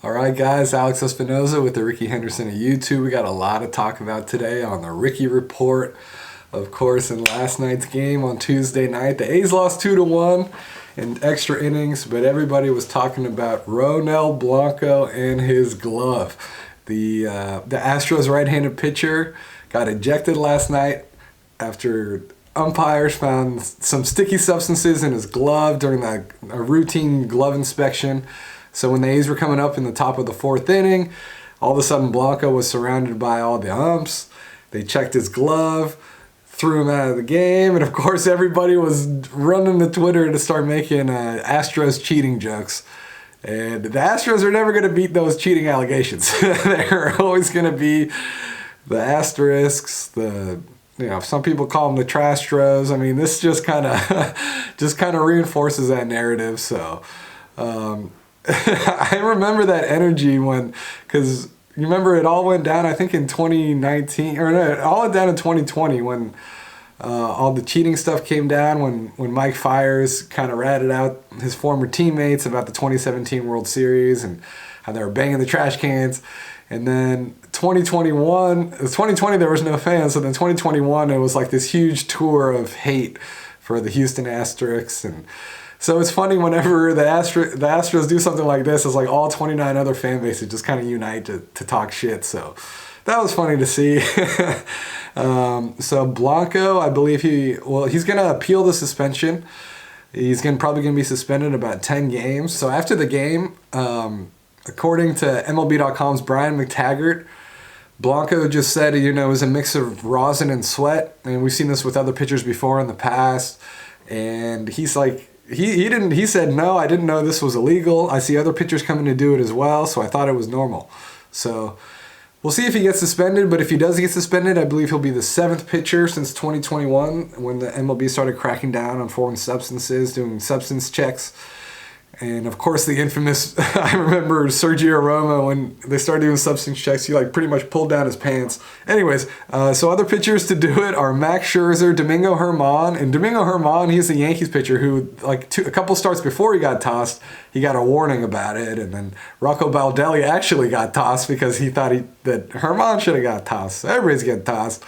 Alright guys, Alex Espinoza with the Rickey Henderson of YouTube. We got a lot to talk about today on the Rickey Report. Of course, in last night's game on Tuesday night, the A's lost 2-1 in extra innings, but everybody was talking about Ronel Blanco and his glove. The Astros right-handed pitcher got ejected last night after umpires found some sticky substances in his glove during a routine glove inspection. So when the A's were coming up in the top of the fourth inning, all of a sudden Blanco was surrounded by all the umps. They checked his glove, threw him out of the game, and of course everybody was running to Twitter to start making Astros cheating jokes. And the Astros are never going to beat those cheating allegations. They're always going to be the asterisks, some people call them the Trastros. I mean, this just kind of reinforces that narrative. So I remember that energy because you remember it all went down, I think in 2019, or no, it all went down in 2020 when all the cheating stuff came down, when Mike Fiers kind of ratted out his former teammates about the 2017 World Series and how they were banging the trash cans. And then 2020 there was no fans, so then 2021 it was like this huge tour of hate for the Houston Asterisks. And so it's funny whenever the Astros do something like this, it's like all 29 other fan bases just kind of unite to talk shit. So that was funny to see. So Blanco, I believe he's going to appeal the suspension. He's probably going to be suspended about 10 games. So after the game, according to MLB.com's Brian McTaggart, Blanco just said, it was a mix of rosin and sweat. And we've seen this with other pitchers before in the past. And he's like, he said, no, I didn't know this was illegal. I see other pitchers coming to do it as well, so I thought it was normal. So we'll see if he gets suspended, but if he does get suspended, I believe he'll be the 7th pitcher since 2021 when the MLB started cracking down on foreign substances, doing substance checks. And of course the infamous, I remember Sergio Romo, when they started doing substance checks, he pretty much pulled down his pants. Anyways, so other pitchers to do it are Max Scherzer, Domingo Germán. And Domingo Germán, he's a Yankees pitcher who, a couple starts before he got tossed, he got a warning about it. And then Rocco Baldelli actually got tossed because he thought that Germán should have got tossed. So everybody's getting tossed.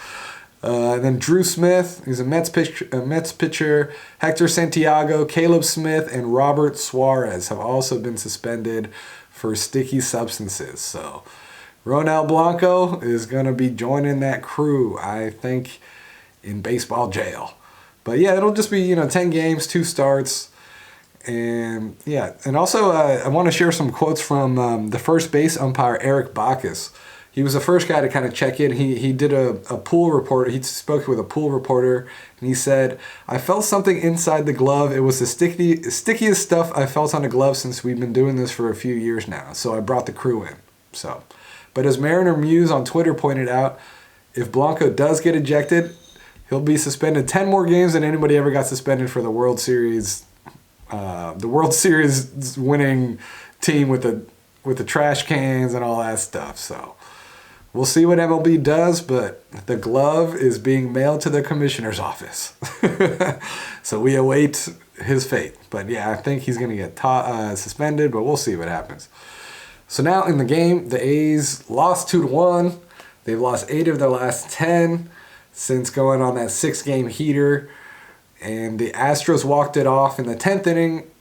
And then Drew Smith, he's a Mets pitcher. Hector Santiago, Caleb Smith, and Robert Suarez have also been suspended for sticky substances. So Ronel Blanco is going to be joining that crew, I think, in baseball jail. But yeah, it'll just be, 10 games, 2 starts. And yeah, and also I want to share some quotes from the first base umpire, Eric Bacchus. He was the first guy to kind of check in. He did a pool report. He spoke with a pool reporter, and he said, I felt something inside the glove. It was the stickiest stuff I felt on a glove since we've been doing this for a few years now. So I brought the crew in. But as Mariner Muse on Twitter pointed out, if Blanco does get ejected, he'll be suspended 10 more games than anybody ever got suspended for the World Series winning team with the trash cans and all that stuff. So we'll see what MLB does, but the glove is being mailed to the commissioner's office. So we await his fate. But yeah, I think he's going to get suspended, but we'll see what happens. So now in the game, the A's lost 2-1. They've lost 8 of their last 10 since going on that 6-game heater. And the Astros walked it off in the 10th inning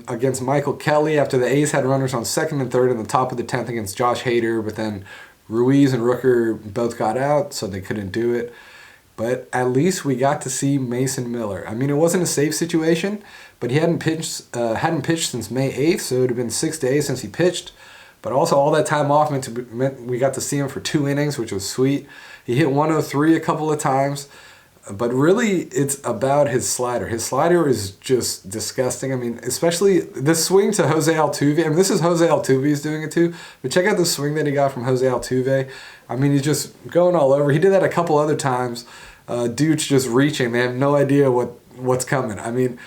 against Michael Kelly after the A's had runners on 2nd and 3rd in the top of the 10th against Josh Hader, but then Ruiz and Rooker both got out, so they couldn't do it. But at least we got to see Mason Miller. I mean, it wasn't a safe situation, but he hadn't pitched since May 8th, so it would have been 6 days since he pitched. But also all that time off meant we got to see him for 2 innings, which was sweet. He hit 103 a couple of times. But really, it's about his slider. His slider is just disgusting. I mean, especially this swing to Jose Altuve. I mean, this is Jose Altuve's doing it too. But check out the swing that he got from Jose Altuve. I mean, he's just going all over. He did that a couple other times. Dude's just reaching. They have no idea what's coming. I mean,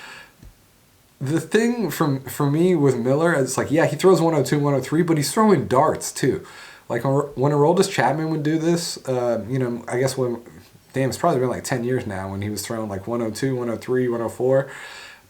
the thing for me with Miller, it's like, yeah, he throws 102, 103, but he's throwing darts too. Like when Aroldis Chapman would do this, I guess it's probably been like 10 years now when he was throwing like 102, 103, 104.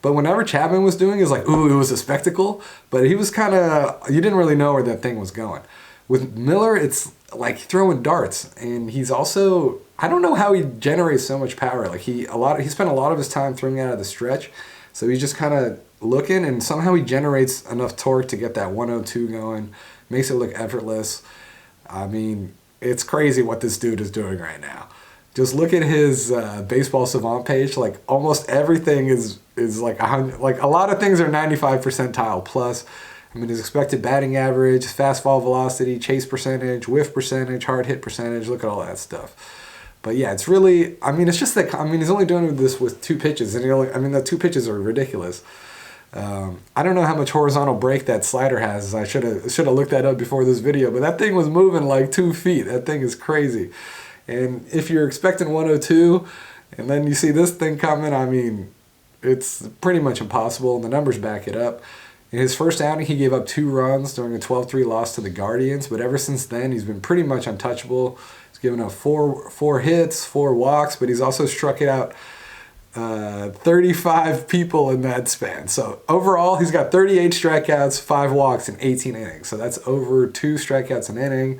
But whenever Chapman was doing it, was like, ooh, it was a spectacle. But he was kind of, you didn't really know where that thing was going. With Miller, it's like throwing darts. And he's also, I don't know how he generates so much power. Like he spent a lot of his time throwing out of the stretch. So he's just kind of looking, and somehow he generates enough torque to get that 102 going. Makes it look effortless. I mean, it's crazy what this dude is doing right now. Just look at his baseball savant page. Like almost everything is like 100. Like a lot of things are 95 percentile plus. I mean, his expected batting average, fastball velocity, chase percentage, whiff percentage, hard hit percentage. Look at all that stuff. But yeah, it's really. I mean, it's just that. I mean, he's only doing this with 2 pitches, and the 2 pitches are ridiculous. I don't know how much horizontal break that slider has. I should have looked that up before this video, but that thing was moving like 2 feet. That thing is crazy. And if you're expecting 102 and then you see this thing coming, I mean, it's pretty much impossible. The numbers back it up. In his first outing, he gave up 2 runs during a 12-3 loss to the Guardians, but ever since then, he's been pretty much untouchable. He's given up 4 hits, 4 walks, but he's also struck out 35 people in that span. So overall, he's got 38 strikeouts, 5 walks, and 18 innings. So that's over 2 strikeouts an inning.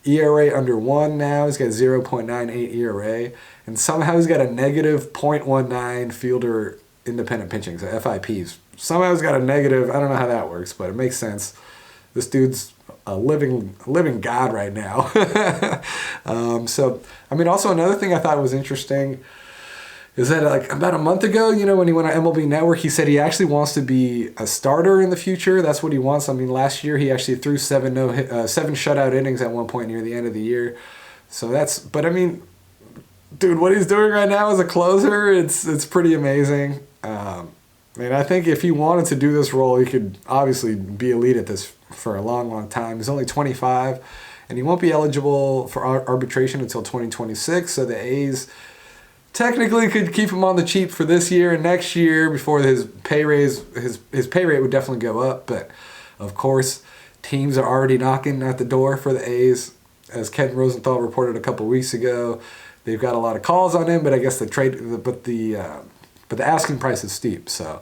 ERA under 1 now. He's got 0.98 ERA. And somehow he's got a negative .19 fielder independent pitching, so FIPs. Somehow he's got a negative. I don't know how that works, but it makes sense. This dude's a living god right now. So, I mean, also another thing I thought was interesting is that like about a month ago, you know, when he went on MLB Network, he said he actually wants to be a starter in the future. That's what he wants. I mean, last year he actually threw 7 shutout innings at one point near the end of the year. So but I mean, dude, what he's doing right now as a closer, it's pretty amazing. And I think if he wanted to do this role, he could obviously be elite at this for a long, long time. He's only 25, and he won't be eligible for arbitration until 2026. So the A's technically could keep him on the cheap for this year and next year before his pay raise. His pay rate would definitely go up, but of course, teams are already knocking at the door for the A's. As Ken Rosenthal reported a couple weeks ago, they've got a lot of calls on him, but I guess the asking price is steep. So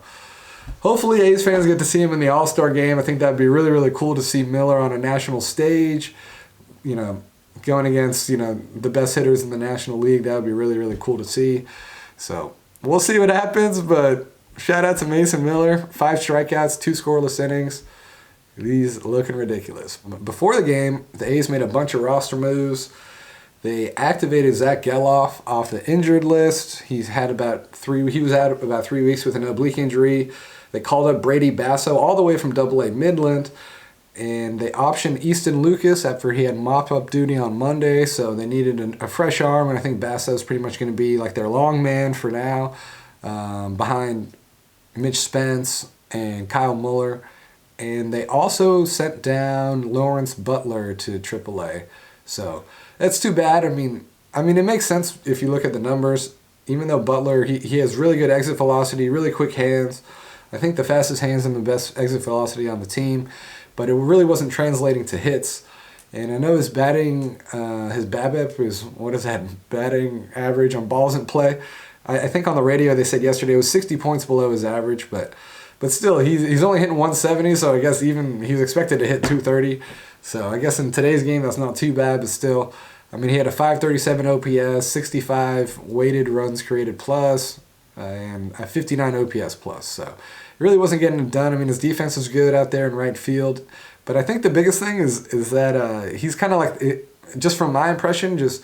hopefully A's fans get to see him in the All-Star game. I think that'd be really, really cool to see Miller on a national stage, you know, going against, you know, the best hitters in the National League. That would be really, really cool to see. So we'll see what happens, but shout out to Mason Miller. 5 strikeouts, 2 scoreless innings. He's looking ridiculous. Before the game, the A's made a bunch of roster moves. They activated Zack Gelof off the injured list. He was out about 3 weeks with an oblique injury. They called up Brady Basso all the way from AA Midland. And they optioned Easton Lucas after he had mop-up duty on Monday, so they needed a fresh arm, and I think Basso's pretty much going to be like their long man for now, behind Mitch Spence and Kyle Muller. And they also sent down Lawrence Butler to AAA. So that's too bad. I mean, it makes sense if you look at the numbers. Even though Butler, he has really good exit velocity, really quick hands. I think the fastest hands and the best exit velocity on the team. But it really wasn't translating to hits. And I know his his BABIP is, what is that, batting average on balls in play? I think on the radio they said yesterday it was 60 points below his average, but still, he's only hitting 170, so I guess even he's expected to hit 230. So I guess in today's game that's not too bad, but still, I mean, he had a 537 OPS, 65 weighted runs created plus, and a 59 OPS plus. So it really wasn't getting it done. I mean, his defense was good out there in right field, but I think the biggest thing is that he's kind of like, just from my impression, just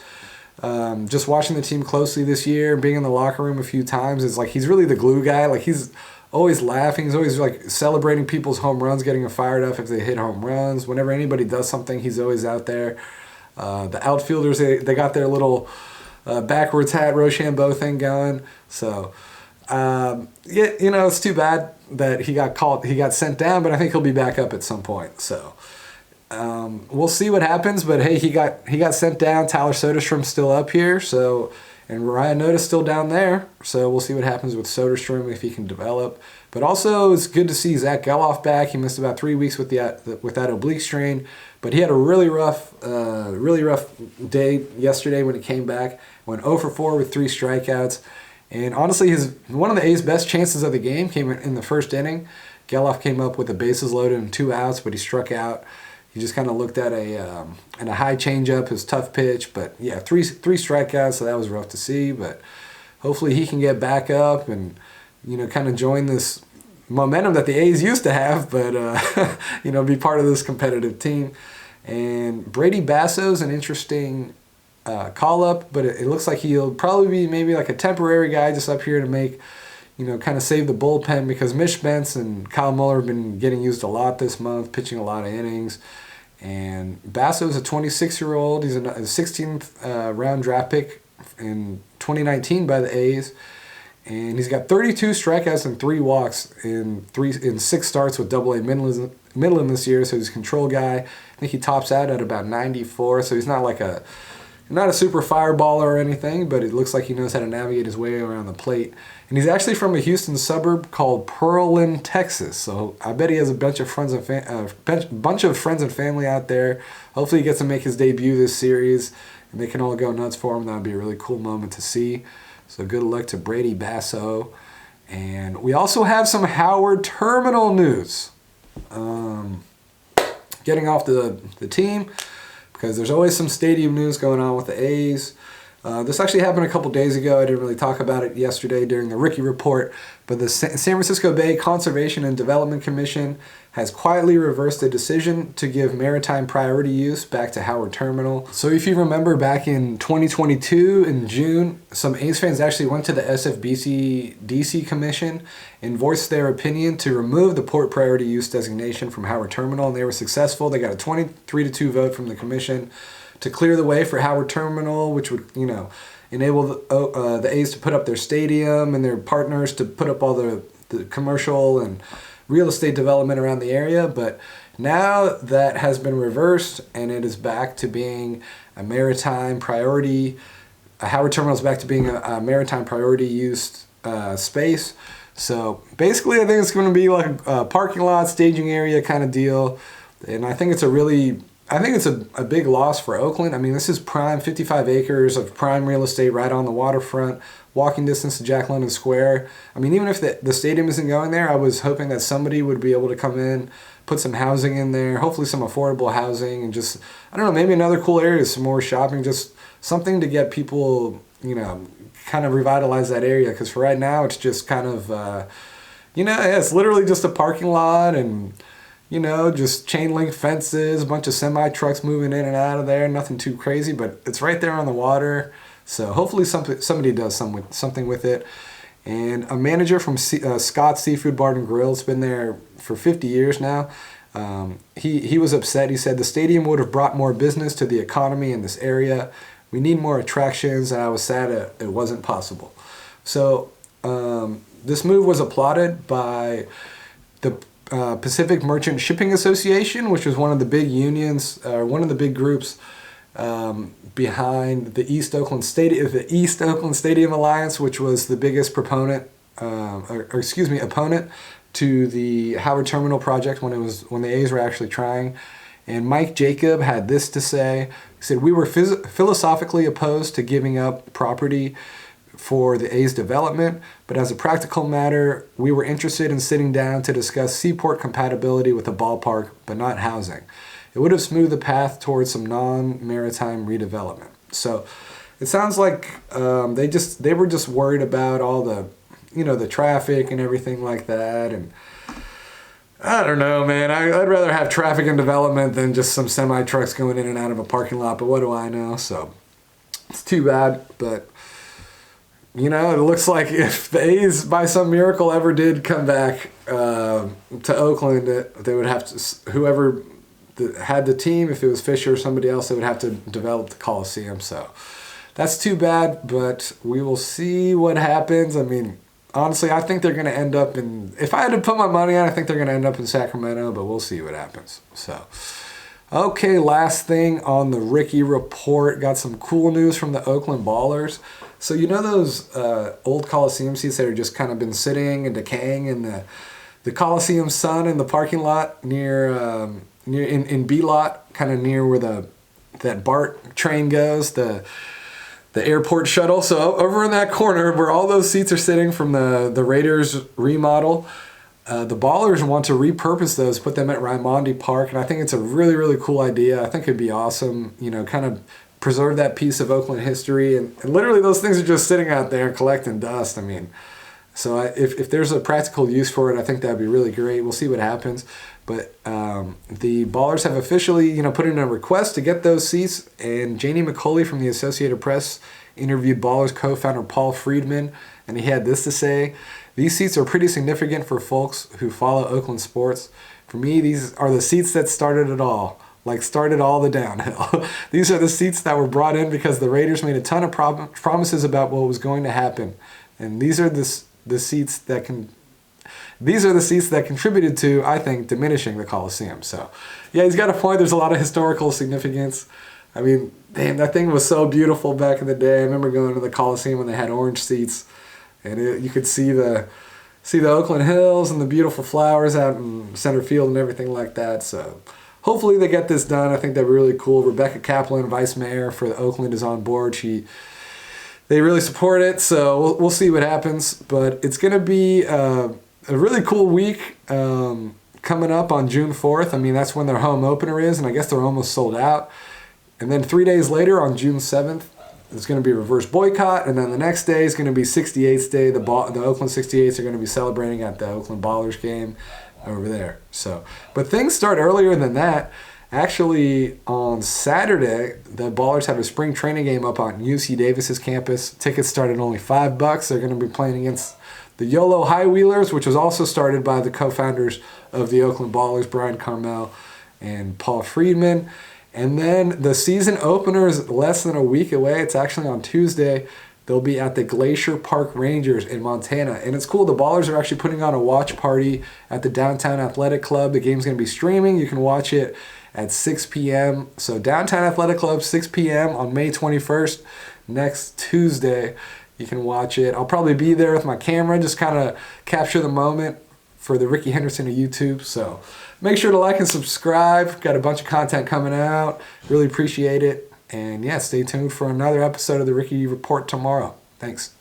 watching the team closely this year, being in the locker room a few times, is like he's really the glue guy. Like he's always laughing. He's always like celebrating people's home runs, getting them fired up if they hit home runs. Whenever anybody does something, he's always out there. The outfielders, they got their little backwards hat Rochambeau thing going. So, yeah, you know, it's too bad that he got sent down, but I think he'll be back up at some point. So, we'll see what happens. But hey, he got sent down. Tyler Soderstrom's still up here. So, and Ryan Noda's still down there. So we'll see what happens with Soderstrom if he can develop. But also, it's good to see Zack Gelof back. He missed about 3 weeks with that oblique strain. But he had a really rough day yesterday when he came back. Went 0 for 4 with 3 strikeouts. And honestly, one of the A's best chances of the game came in the first inning. Gelof came up with the bases loaded and 2 outs, but he struck out. He just kind of looked at a high changeup, his tough pitch. But yeah, three strikeouts, so that was rough to see. But hopefully he can get back up and, kind of join this momentum that the A's used to have, but, be part of this competitive team. And Brady Basso's an interesting call-up, but it looks like he'll probably be maybe like a temporary guy just up here to make, kind of save the bullpen, because Mitch Spence and Kyle Muller have been getting used a lot this month, pitching a lot of innings. And Basso's a 26-year-old. He's a 16th round draft pick in 2019 by the A's. And he's got 32 strikeouts and 3 walks in 6 starts with Double-A Midland this year, so he's a control guy. I think he tops out at about 94, so he's not a super fireballer or anything, but it looks like he knows how to navigate his way around the plate. And he's actually from a Houston suburb called Pearland, Texas. So I bet he has a bunch of friends and family out there. Hopefully he gets to make his debut this series, and they can all go nuts for him. That would be a really cool moment to see. So good luck to Brady Basso. And we also have some Howard Terminal news. Getting off the team, because there's always some stadium news going on with the A's. This actually happened a couple days ago. I didn't really talk about it yesterday during the Rickey Report, but the San Francisco Bay Conservation and Development Commission has quietly reversed a decision to give maritime priority use back to Howard Terminal. So if you remember, back in 2022 in June, some A's fans actually went to the SFBC DC Commission and voiced their opinion to remove the port priority use designation from Howard Terminal, and they were successful. They got a 23-2 vote from the commission to clear the way for Howard Terminal, which would, enable the A's to put up their stadium and their partners to put up all the commercial and real estate development around the area. But now that has been reversed, and it is back to being a maritime priority. Howard Terminal is back to being a maritime priority used space. So basically, I think it's going to be like a parking lot, staging area kind of deal. And I think it's a big loss for Oakland. I mean, this is prime 55 acres of prime real estate right on the waterfront, walking distance to Jack London Square. I mean, even if the stadium isn't going there, I was hoping that somebody would be able to come in, put some housing in there, hopefully some affordable housing, and just, I don't know, maybe another cool area, some more shopping, just something to get people, kind of revitalize that area. Because for right now, it's just kind of, it's literally just a parking lot and, just chain link fences, a bunch of semi trucks moving in and out of there. Nothing too crazy, but it's right there on the water. So hopefully somebody does something with it. And a manager from Scott's Seafood Bar and Grill, it's been there for 50 years now. He was upset. He said the stadium would have brought more business to the economy in this area. We need more attractions, and I was sad it wasn't possible. So this move was applauded by the Pacific Merchant Shipping Association, which was one of the big unions, one of the big groups behind the East Oakland Stadium Alliance, which was the biggest opponent to the Howard Terminal project when the A's were actually trying. And Mike Jacob had this to say. He said, "We were philosophically opposed to giving up property for the A's development, but as a practical matter, we were interested in sitting down to discuss seaport compatibility with the ballpark, but not housing. It would have smoothed the path towards some non-maritime redevelopment." So it sounds like they were just worried about all the traffic and everything like that. And I don't know, man. I'd rather have traffic and development than just some semi trucks going in and out of a parking lot. But what do I know? So it's too bad. But it looks like if the A's by some miracle ever did come back to Oakland, they would have to, whoever had the team, if it was Fisher or somebody else, they would have to develop the Coliseum. So that's too bad, but we will see what happens. I mean, honestly, I think they're going to end up if I had to put my money on, I think they're going to end up in Sacramento, but we'll see what happens. So, okay, last thing on the Rickey Report. Got some cool news from the Oakland Ballers. So those old Coliseum seats that are just kind of been sitting and decaying in the Coliseum sun in the parking lot near in B lot, kind of near where that BART train goes, the the airport shuttle. So over in that corner where all those seats are sitting from the Raiders remodel, the Ballers want to repurpose those, put them at Raimondi Park, and I think it's a really, really cool idea. I think it'd be awesome, kind of preserve that piece of Oakland history. And literally those things are just sitting out there collecting dust. I mean, so if there's a practical use for it, I think that'd be really great. We'll see what happens. But the Ballers have officially, put in a request to get those seats. And Janie McCauley from the Associated Press interviewed Ballers co-founder Paul Friedman, and he had this to say: "These seats are pretty significant for folks who follow Oakland sports. For me, these are the seats that started it all. Like started all the downhill. These are the seats that were brought in because the Raiders made a ton of promises about what was going to happen, and these are the seats that contributed to, I think, diminishing the Coliseum." So, yeah, he's got a point. There's a lot of historical significance. I mean, damn, that thing was so beautiful back in the day. I remember going to the Coliseum when they had orange seats, and you could see the Oakland Hills and the beautiful flowers out in center field and everything like that. So hopefully they get this done. I think that'd be really cool. Rebecca Kaplan, vice mayor for Oakland, is on board. They really support it, so we'll see what happens. But it's going to be a really cool week coming up on June 4th. I mean, that's when their home opener is, and I guess they're almost sold out. And then 3 days later, on June 7th, there's going to be a reverse boycott, and then the next day is going to be 68th Day. The Oakland 68s are going to be celebrating at the Oakland Ballers game over there. So, but things start earlier than that. Actually, on Saturday, the Ballers have a spring training game up on UC Davis's campus. Tickets start at only $5. They're going to be playing against the YOLO High Wheelers, which was also started by the co-founders of the Oakland Ballers, Brian Carmel and Paul Friedman. And then the season opener is less than a week away. It's actually on Tuesday. They'll be at the Glacier Park Rangers in Montana. And it's cool. The Ballers are actually putting on a watch party at the Downtown Athletic Club. The game's going to be streaming. You can watch it at 6 p.m. So Downtown Athletic Club, 6 p.m. on May 21st, next Tuesday. You can watch it. I'll probably be there with my camera, just kind of capture the moment for the Rickey Henderson of YouTube. So make sure to like and subscribe. Got a bunch of content coming out. Really appreciate it. And yeah, stay tuned for another episode of the Rickey Report tomorrow. Thanks.